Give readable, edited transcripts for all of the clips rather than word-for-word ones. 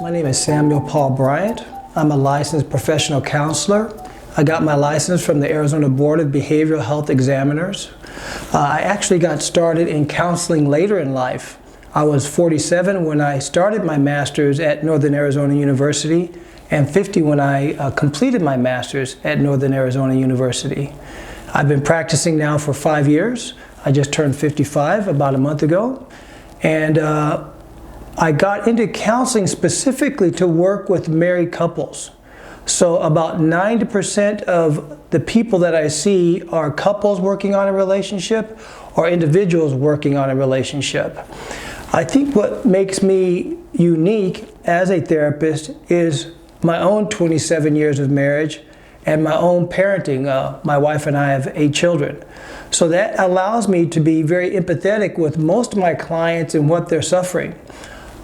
My name is Samuel Paul Bryant. I'm a licensed professional counselor. I got my license from the Arizona Board of Behavioral Health Examiners. I actually got started in counseling later in life. I was 47 when I started my master's at Northern Arizona University and 50 when I completed my master's at Northern Arizona University. I've been practicing now for 5 years. I just turned 55 about a month ago. And I got into counseling specifically to work with married couples. So about 90% of the people that I see are couples working on a relationship or individuals working on a relationship. I think what makes me unique as a therapist is my own 27 years of marriage and my own parenting. My wife and I have 8 children. So that allows me to be very empathetic with most of my clients and what they're suffering.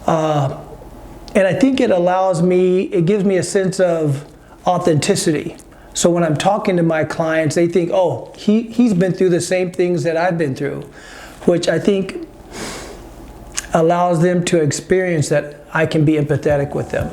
And I think it gives me a sense of authenticity. So when I'm talking to my clients, they think, oh, he's been through the same things that I've been through, which I think allows them to experience that I can be empathetic with them.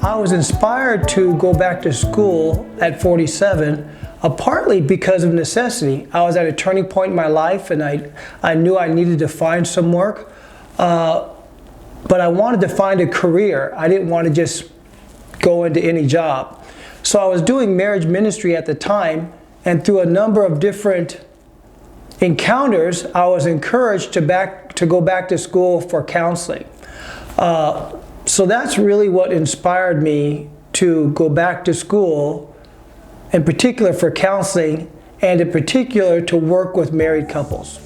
I was inspired to go back to school at 47, partly because of necessity. I was at a turning point in my life and I knew I needed to find some work, but I wanted to find a career. I didn't want to just go into any job. So I was doing marriage ministry at the time, and through a number of different encounters, I was encouraged to go back to school for counseling. So that's really what inspired me to go back to school, in particular for counseling, and in particular to work with married couples.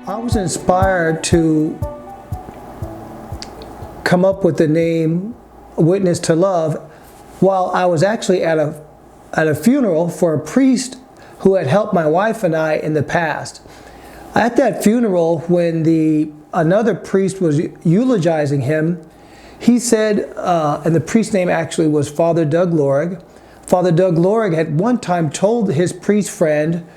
I was inspired to come up with the name Witness to Love while I was actually at a funeral for a priest who had helped my wife and I in the past. At that funeral, when another priest was eulogizing him, he said, and the priest's name actually was Father Doug Lorig. Father Doug Lorig had one time told his priest friend,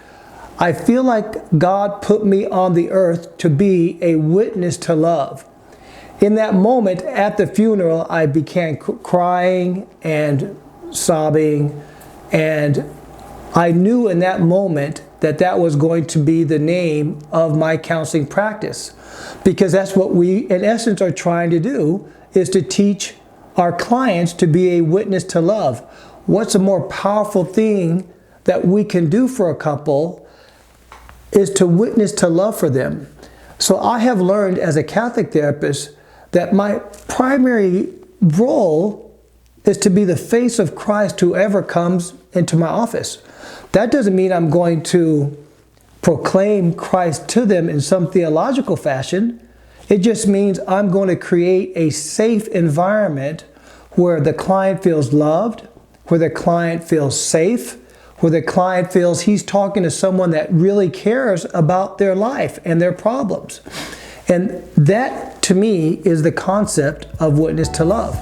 I feel like God put me on the earth to be a witness to love. In that moment at the funeral, I began crying and sobbing, and I knew in that moment that that was going to be the name of my counseling practice, because that's what we, in essence, are trying to do, is to teach our clients to be a witness to love. What's a more powerful thing that we can do for a couple is to witness to love for them. So I have learned as a Catholic therapist that my primary role is to be the face of Christ to whoever comes into my office. That doesn't mean I'm going to proclaim Christ to them in some theological fashion. It just means I'm going to create a safe environment where the client feels loved, where the client feels safe, where the client feels he's talking to someone that really cares about their life and their problems. And that, to me, is the concept of Witness to Love.